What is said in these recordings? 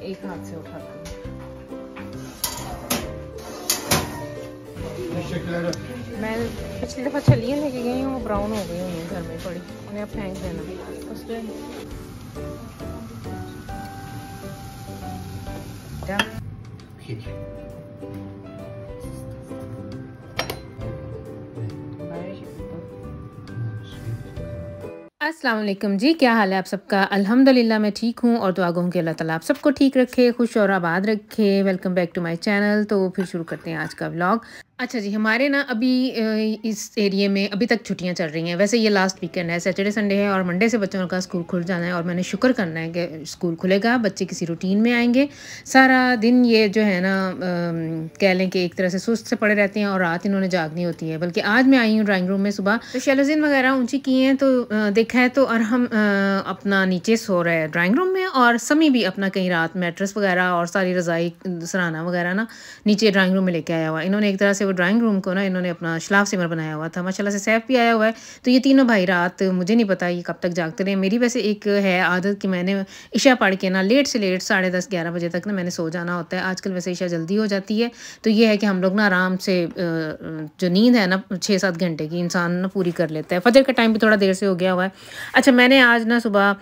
एक हाथ से उठाती हूँ। मैं पिछली दफ़ा छलियाँ लेके गई हूँ, वो ब्राउन हो गई हुई घर में पड़ी, उन्हें अब फेंक देना उसके। अस्सलाम वालेकुम जी, क्या हाल है आप सबका? अल्हम्दुलिल्लाह मैं ठीक हूँ और दुआ गो कि अल्लाह ताला आप सबको ठीक रखे, खुश और आबाद रखे। Welcome back to my channel. तो फिर शुरू करते हैं आज का व्लॉग। अच्छा जी, हमारे ना अभी इस एरिए में अभी तक छुट्टियां चल रही हैं। वैसे ये लास्ट वीकेंड है, सैटरडे संडे है और मंडे से बच्चों का स्कूल खुल जाना है और मैंने शुक्र करना है कि स्कूल खुलेगा, बच्चे किसी रूटीन में आएंगे। सारा दिन ये जो है ना कह लें कि एक तरह से सुस्त से पड़े रहते हैं और रात इन्होंने जागनी होती है। बल्कि आज मैं आई हूँ ड्राइंग रूम में सुबह, तो शैलोज़िन वगैरह ऊँची की हैं तो देखा है तो अरहम अपना नीचे सो रहा है ड्राइंग रूम में, और समी भी अपना कहीं रात मैट्रेस वगैरह और सारी रज़ाई सराहना वगैरह ना नीचे ड्राइंग रूम में लेके आया हुआ। इन्होंने एक तरह से वो ड्राइंग रूम को ना इन्होंने अपना शलाफ सिमर बनाया हुआ था। माशाल्लाह से सैफ भी आया हुआ है। तो ये तीनों भाई रात मुझे नहीं पता ये कब तक जागते रहे। मेरी वैसे एक है आदत कि मैंने इशा पढ़ के ना लेट से लेट 10:30-11 बजे तक ना मैंने सो जाना होता है। आजकल वैसे इशा जल्दी हो जाती है, तो ये है कि हम लोग ना आराम से जो नींद है ना 6-7 घंटे की इंसान ना पूरी कर लेता है। फजर का टाइम भी थोड़ा देर से हो गया हुआ है। अच्छा, मैंने आज ना सुबह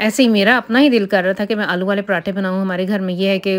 ऐसे ही मेरा अपना ही दिल कर रहा था कि मैं आलू वाले पराठे बनाऊँ। हमारे घर में ये है कि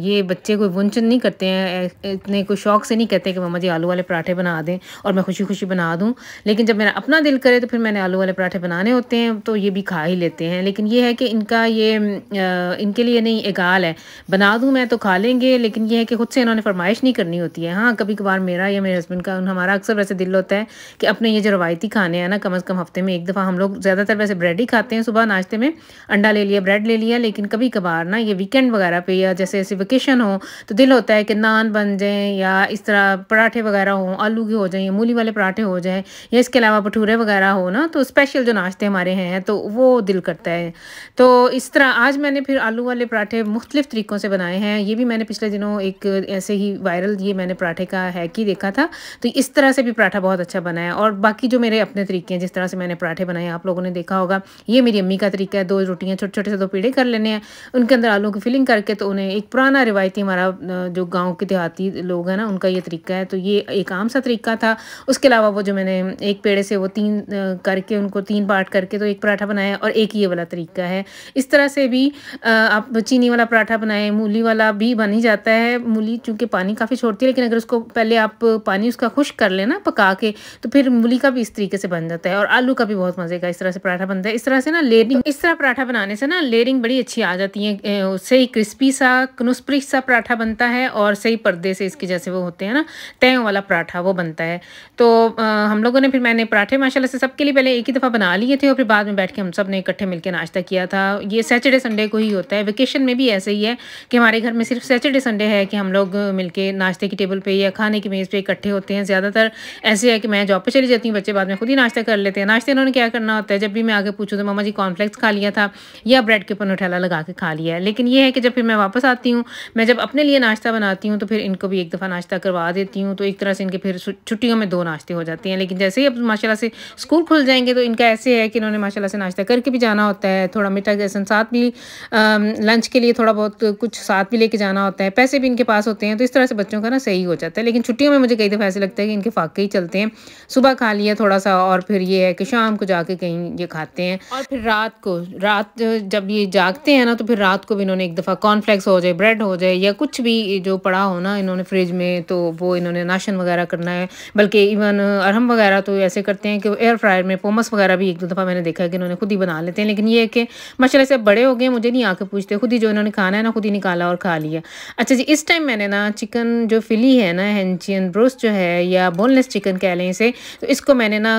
ये बच्चे कोई वंचन नहीं करते हैं, इतने कोई शौक से नहीं कहते कि मम्मा जी आलू वाले पराठे बना दें और मैं खुशी खुशी बना दूं। लेकिन जब मेरा अपना दिल करे तो फिर मैंने आलू वाले पराठे बनाने होते हैं, तो ये भी खा ही लेते हैं। लेकिन ये है कि इनका ये इनके लिए नहीं एगाल है, बना दूं मैं तो खा लेंगे, लेकिन ये है कि खुद से इन्होंने फरमाइश नहीं करनी होती है। हाँ, कभी कभार मेरा या मेरे हस्बैंड का, हमारा अक्सर वैसे दिल होता है कि अपने ये जो रवायती खाने हैं ना कम से कम हफ्ते में एक दफ़ा, हम लोग ज़्यादातर वैसे ब्रेड ही खाते हैं सुबह नाश्ते में, अंडा ले लिया, ब्रेड ले लिया। लेकिन कभी कभार ना ये वीकेंड वगैरह पे या जैसे ऐसे वेकेशन हो तो दिल होता है कि नान बन जाएँ या इस तरह पराठे वगैरह हों, आलू के हो जाएँ या मूली वाले पराठे हो जाएँ या इसके अलावा भटूरे वगैरह हो ना, तो स्पेशल जो नाश्ते हमारे हैं तो वो दिल करता है। तो इस तरह आज मैंने फिर आलू वाले पराठे मुख्तलिफ तरीक़ों से बनाए हैं। ये भी मैंने पिछले दिनों एक ऐसे ही वायरल ये मैंने पराठे का हैक ही देखा था, तो इस तरह से भी पराठा बहुत अच्छा बना है। और बाकी जो मेरे अपने तरीके हैं जिस तरह से मैंने पराठे बनाए आप लोगों ने देखा होगा, ये मेरी अम्मी का तरीका है। 2 रोटियाँ छोटे छोटे से 2 पीढ़े कर लेने हैं, उनके अंदर आलू की फिलिंग करके, तो उन्हें एक पुराना रिवायती हमारा जो गाँव के देहाती लोग हैं ना उनका ये तरीका है, तो ये एक आम सा तरीका था। उसके अलावा वो जो मैंने एक पेड़े से वो 3 करके उनको 3 पार्ट करके तो एक पराठा बनाया, और एक ये वाला तरीका है। इस तरह से भी आप चीनी वाला पराठा बनाएं, मूली वाला भी बन ही जाता है। मूली चूँकि पानी काफ़ी छोड़ती है, लेकिन अगर उसको पहले आप पानी उसका खुश्क कर लेना पका के, तो फिर मूली का भी इस तरीके से बन जाता है। और आलू का भी बहुत मज़े का इस तरह से पराठा बनता है। इस तरह से ना लेयरिंग, इस तरह पराठा बनाने से ना लेयरिंग बड़ी अच्छी आ जाती है, उससे ही क्रिस्पी सा कनुस्प्री सा पराठा बनता है और सही पर्दे से इसके जैसे वो होते हैं ना तयों वाला पराठा वो बनता है। तो हम लोगों ने फिर मैंने पराठे माशाल्लाह से सबके लिए पहले एक ही दफ़ा बना लिए थे और फिर बाद में बैठ के हम सब ने इकट्ठे मिलकर नाश्ता किया था। ये सैटरडे संडे को ही होता है, वेकेशन में भी ऐसे ही है कि हमारे घर में सिर्फ सैटरडे संडे है कि हम लोग मिलके नाश्ते की टेबल पे या खाने की मेज़ पे इकट्ठे होते हैं। ज़्यादातर ऐसे है कि मैं जॉब पे चली जाती हूँ, बच्चे बाद में खुद ही नाश्ता कर लेते हैं। नाश्ते इन्होंने क्या करना होता है, जब भी मैं आगे पूछूँ तो मम्मा जी कॉर्नफ्लेक्स खा लिया था या ब्रेड के ऊपर नुटेला लगा के खा लिया है। लेकिन ये है कि जब फिर मैं वापस आती हूँ, मैं जब अपने लिए नाश्ता बनाती हूँ तो फिर इनको भी एक दफ़ा नाश्ता करवा देती हूँ, तो एक तरह से इनके फिर छुट्टियों में 2 नाश्ते हो जाते हैं। लेकिन जैसे ही अब माशाल्लाह से स्कूल खुल जाएंगे तो इनका ऐसे है कि इन्होंने माशाल्लाह से नाश्ता करके भी जाना होता है, थोड़ा मीठा जैसे साथ भी लंच के लिए थोड़ा बहुत कुछ साथ भी लेके जाना होता है, पैसे भी इनके पास होते हैं, तो इस तरह से बच्चों का ना सही हो जाता है। लेकिन छुट्टियों में मुझे कई दफ़ा ऐसे लगता है कि इनके फाके ही चलते हैं, सुबह खा लिया थोड़ा सा और फिर ये है कि शाम को जाके कहीं ये खाते हैं, और फिर रात जब ये जागते हैं ना तो फिर रात को भी इन्होंने एक दफ़ा कॉर्नफ्लेक्स हो जाए, ब्रेड हो जाए या कुछ भी जो पड़ा हो ना इन्होंने फ्रिज में, तो वो इन्होंने नाशन वगैरह करना है। बल्कि इवन अरहम वगैरह तो ऐसे करते हैं कि एयर फ्रायर में पोमस वगैरह भी 1-2 दफ़ा मैंने देखा है कि इन्होंने खुद ही बना लेते हैं। लेकिन ये है कि माशाल्लाह से बड़े हो गए, मुझे नहीं आके पूछते, खुद ही जो इन्होंने खाना है ना खुद ही निकाला और खा लिया। अच्छा जी, इस टाइम मैंने ना चिकन जो फिली है ना, हेंचियन ब्रोस्ट जो है या बोनलेस चिकन कह लें इसे, तो इसको मैंने ना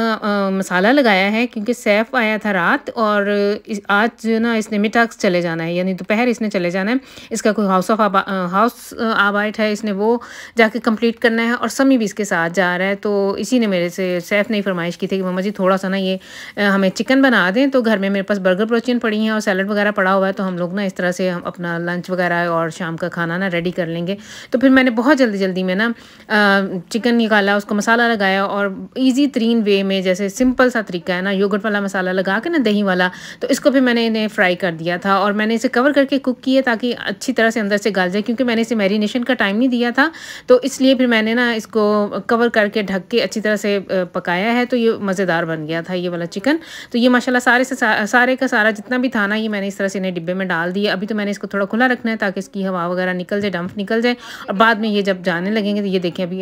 मसाला लगाया है क्योंकि सैफ आया था रात और आज ना इसने मिठाक्स चले जाना है, यानी दोपहर इसने चले जाना है। इसका कोई हाउस आबाइट है, इसने वो जाके कंप्लीट कंप्लीट करना है और समी भी इसके साथ जा रहा है। तो इसी ने मेरे से सैफ ने फरमाइश की थी कि मम्मा जी थोड़ा सा ना ये हमें चिकन बना दें। तो घर में मेरे पास बर्गर प्रोचिन पड़ी हैं और सैलड वगैरह पड़ा हुआ है, तो हम लोग ना इस तरह से हम अपना लंच वगैरह और शाम का खाना ना रेडी कर लेंगे। तो फिर मैंने बहुत जल्दी जल्दी में ना चिकन निकाला, उसको मसाला लगाया और ईजी तरीन वे में, जैसे सिंपल सा तरीका है ना, योगर्ट वाला मसाला लगा के ना दही वाला, तो इसको भी मैंने इन्हें फ्राई कर दिया था और मैंने इसे कवर करके कुक किए ताकि अच्छी तरह से अंदर से गल जाए, क्योंकि मैंने इसे मैरिनेशन का टाइम नहीं दिया था। तो इसलिए फिर मैंने ना इसको कवर करके ढक के अच्छी तरह से पकाया है। तो ये मज़ेदार बन गया था ये वाला चिकन। तो ये माशाल्लाह सारे का सारा जितना भी था ना, ये मैंने इस तरह से इन्हें डिब्बे में डाल दिया। अभी तो मैंने इसको थोड़ा खुला रखना है ताकि इसकी हवा वगैरह निकल जाए, डंप निकल जाए, और बाद में ये जब जाने लगेंगे तो ये देखिए अभी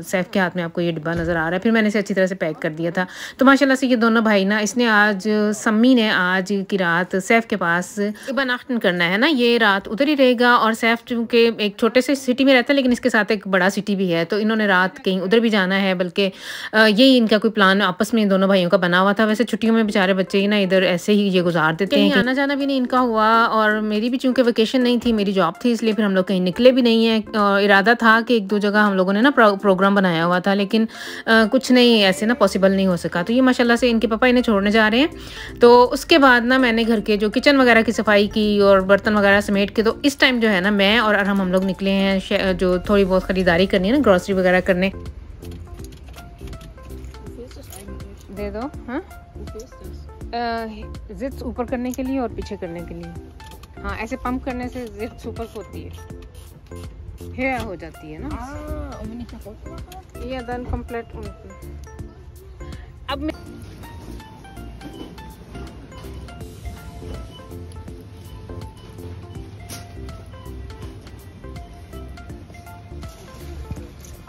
सैफ के हाथ में आपको ये डिब्बा नज़र आ रहा है। फिर मैंने इसे अच्छी तरह से पैक कर दिया था। तो माशाल्लाह से ये दोनों भाई ना, इसने आज सम्मी ने आज की रात सैफ के पास बनाख्तन करना है ना, ये रात उधर ही रहेगा। और सैफ चूँकि एक छोटे से सिटी में रहता है लेकिन इसके साथ एक बड़ा सिटी भी है, तो इन्होंने रात कहीं उधर भी जाना है, बल्कि यही इनका कोई प्लान आपस में दोनों भाइयों का बना हुआ था। वैसे छुट्टियों में बेचारे बच्चे ही ना इधर ऐसे ही ये गुजार देते हैं, आना जाना भी नहीं इनका हुआ। और मेरी भी चूँकि वेकेशन नहीं थी, मेरी जॉब थी, इसलिए फिर हम लोग कहीं निकले भी नहीं है। इरादा था कि एक दो जगह हम लोगों ने ना प्रोग्राम बनाया हुआ था, लेकिन कुछ नहीं ऐसे ना पॉसिबल नहीं हो सका। तो ये माशाल्लाह से इनके पापा इन्हें छोड़ने जा रहे हैं। तो उसके बाद ना मैंने घर के जो किचन वगैरह की सफाई की और बर्तन वगैरह समेट के, तो इस टाइम जो है ना मैं और अरहम हम लोग निकले हैं जो थोड़ी बहुत ख़रीदारी करनी है ना, ग्रॉसरी वगैरह करने। दे दो। हाँ, जिप्स ऊपर करने के लिए और पीछे करने के लिए। हाँ, ऐसे पंप करने से जिप्स ऊपर होती है हो जाती है ना। ये डन कंप्लीट। अब मैं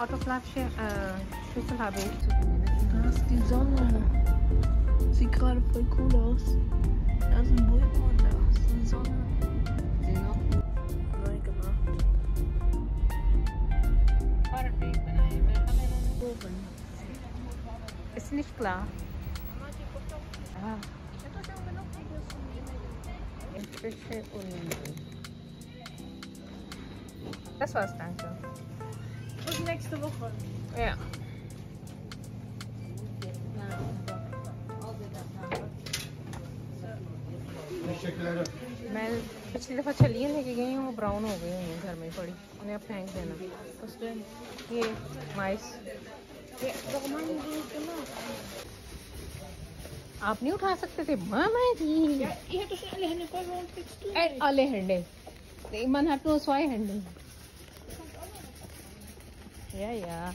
Autoflasche, Schlüssel habe ich zu tun. Da ist die Sonne. Sieht gerade voll cool aus. Da ist ein Bullen und da ist die Sonne. Sie noch Neu gemacht. Fahrradweg बनाए मैं oven. Ist nicht klar. Fische und das war's, danke. Bis nächste Woche. Ja. मैं पिछली दफ़ा छलियाँ लेके गई हूँ, वो brown हो गई हुई हैं घर में पड़ी, उन्हें अब फेंक देना। ये माइस आप नहीं उठा सकते थे मामा जी? alle Hände. Man hat nur 2 Hände. या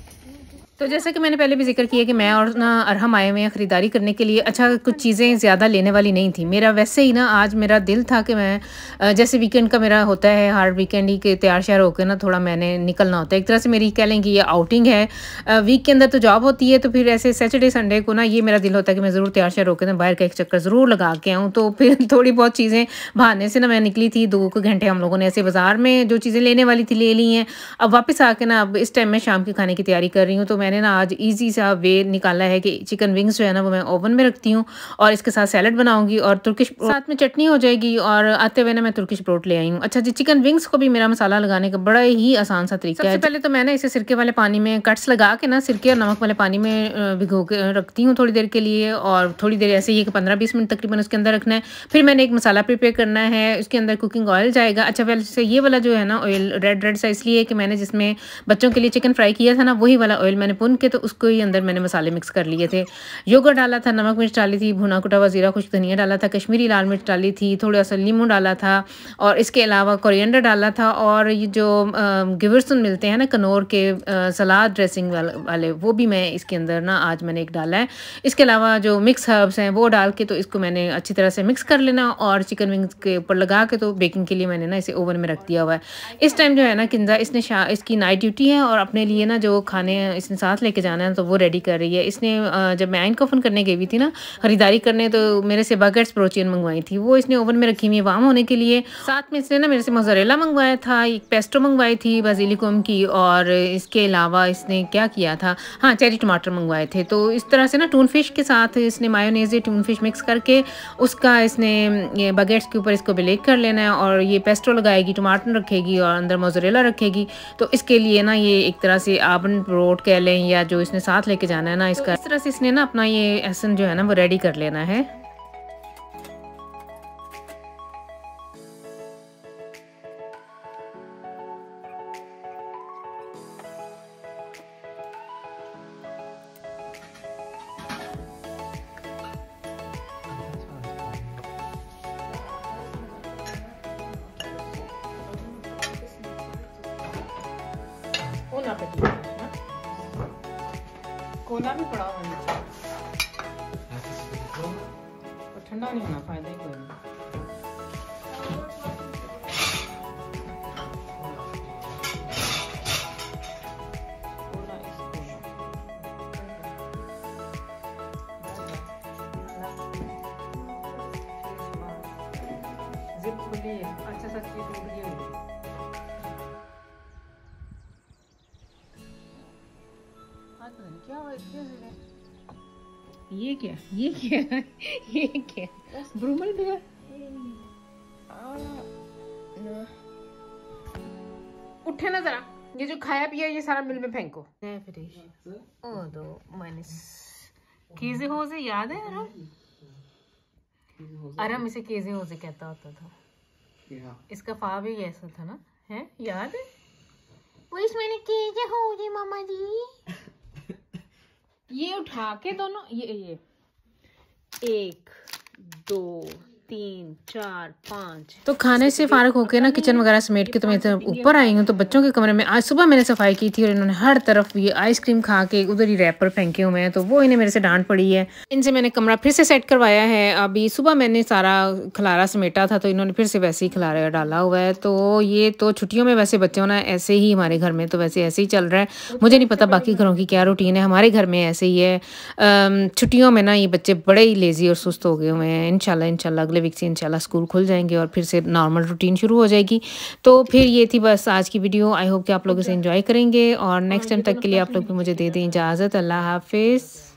तो जैसा कि मैंने पहले भी जिक्र किया कि मैं और ना अरहम आए हुए हैं ख़रीदारी करने के लिए। अच्छा, कुछ चीज़ें ज़्यादा लेने वाली नहीं थी। मेरा वैसे ही ना आज मेरा दिल था कि मैं जैसे वीकेंड का मेरा होता है, हर वीकेंड ही के तैयार श्यार होकर ना थोड़ा मैंने निकलना होता है। एक तरह से मेरी कह लें कि ये आउटिंग है। वीक के अंदर तो जॉब होती है, तो फिर ऐसे सैटरडे संडे को ना ये मेरा दिल होता है कि मैं ज़रूर तैयार श्यार होकर ना बाहर का एक चक्कर ज़रूर लगा के आऊँ। तो फिर थोड़ी बहुत चीज़ें बहाने से ना मैं निकली थी। 2 घंटे हम लोगों ने ऐसे बाज़ार में जो चीज़ें लेने वाली थी ले ली हैं। अब वापस आके ना अब इस टाइम में शाम के खाने की तैयारी कर रही हूँ। तो मैंने ना आज ईजी सा वे निकाला है कि चिकन विंग्स जो है ना वो मैं ओवन में रखती हूँ और इसके साथ सैलड बनाऊंगी और तुर्किश साथ में चटनी हो जाएगी। और आते हुए ना मैं तुर्किश ब्रोट ले आई हूँ। अच्छा जी, चिकन विंग्स को भी मेरा मसाला लगाने का बड़ा ही आसान सा तरीका है। सबसे पहले तो मैंने इसे सिरके वाले पानी में कट्स लगा के ना सिरके और नमक वाले पानी में भिगो के रखती हूँ थोड़ी देर के लिए, और थोड़ी देर ऐसे ही 15-20 मिनट तकरीबन उसके अंदर रखना है। फिर मैंने एक मसाला प्रिपेयर करना है, उसके अंदर कुकिंग ऑयल जाएगा। अच्छा, वैसे ये वाला जो है ना ऑयल रेड सा इसलिए कि मैंने जिसमें बच्चों के लिए चिकन फ्राई किया था ना, वही वाला ऑयल मैंने भून के तो उसको ही अंदर मैंने मसाले मिक्स कर लिए थे। योगर्ट डाला था, नमक मिर्च डाली थी, भुना कुटा हुआ जीरा खुश्क धनिया डाला था, कश्मीरी लाल मिर्च डाली थी, थोड़ा सा लीमू डाला था, और इसके अलावा कोरिएंडर डाला था। और ये जो गिवर्सन मिलते हैं ना कनौर के सलाद ड्रेसिंग वाले, वो भी मैं इसके अंदर ना आज मैंने एक डाला है। इसके अलावा जो मिक्स हर्ब्स हैं वो डाल के तो इसको मैंने अच्छी तरह से मिक्स कर लेना और चिकन विंग्स के ऊपर लगा के तो बेकिंग के लिए मैंने ना इसे ओवन में रख दिया हुआ है। इस टाइम जो है ना किंजा इसने इसकी नाइट ड्यूटी है और अपने लिए ना जो खाने इसने साथ लेके जाना है तो वो रेडी कर रही है। इसने जब मैं आइन को ओपन करने गई हुई थी ना ख़रीदारी करने, तो मेरे से बगेट्स प्रोचियन मंगवाई थी, वो इसने ओवन में रखी हुई है वार्म होने के लिए। साथ में इसने ना मेरे से मोज़रेला मंगवाया था, एक पेस्टो मंगवाई थी बासिलिकम की, और इसके अलावा इसने क्या किया था, हाँ चेरी टमाटर मंगवाए थे। तो इस तरह से ना टून फिश के साथ इसने मायोनेज़ टून फिश मिक्स करके उसका इसने ये बगेट्स के ऊपर इसको ब्लेक कर लेना है, और ये पेस्टो लगाएगी, टमाटर रखेगी और अंदर मोज़रेला रखेगी। तो इसके लिए ना ये एक तरह तरह से आवन ब्रोड कह लें या जो इसने साथ लेके जाना है ना इसका, इस तरह से इसने ना अपना ये एसन जो है ना वो रेडी कर लेना है। कोना भी पड़ा हुआ नीचे, तो ठंडा नहीं होना, फायदा ही कोई नहीं। जिप खुली है, अच्छा सा चीज टूट गई है। क्या हुआ ये क्या ये क्या ब्रूमल भी है। उठे ना जरा, ये जो खाया पिया ये सारा मिल में फेंको। ओ दो माइनस केजे होजे याद है अरम इसे केजे होजे कहता होता था। इसका फा भी ऐसा था ना, है याद है वो इसमें केजे होजे मामा जी। ये उठा के दोनों ये 1 2 3 4 5। तो खाने से फारग होके ना किचन वगैरह समेट के तो मैं इधर ऊपर आई हूँ। तो बच्चों के कमरे में आज सुबह मैंने सफाई की थी और इन्होंने हर तरफ ये आइसक्रीम खा के उधर ही रैपर फेंके हुए हैं, तो वो इन्हें मेरे से डांट पड़ी है। इनसे मैंने कमरा फिर से सेट करवाया है। अभी सुबह मैंने सारा खलारा समेटा था तो इन्होंने फिर से वैसे ही खलारा डाला हुआ है। तो ये तो छुट्टियों में वैसे बच्चों ना ऐसे ही, हमारे घर में तो वैसे ऐसे ही चल रहा है। मुझे नहीं पता बाकी घरों की क्या रूटीन है, हमारे घर में ऐसे ही है। छुट्टियों में ना ये बच्चे बड़े ही लेजी और सुस्त हो गए हुए हैं। इंशाल्लाह अगले वीक से इंशाल्लाह स्कूल खुल जाएंगे और फिर से नॉर्मल रूटीन शुरू हो जाएगी। तो फिर ये थी बस आज की वीडियो। आई होप कि आप लोग इसे एंजॉय करेंगे और नेक्स्ट टाइम तक के लिए आप लोग भी मुझे दे दें इजाज़त। अल्लाह हाफिज़।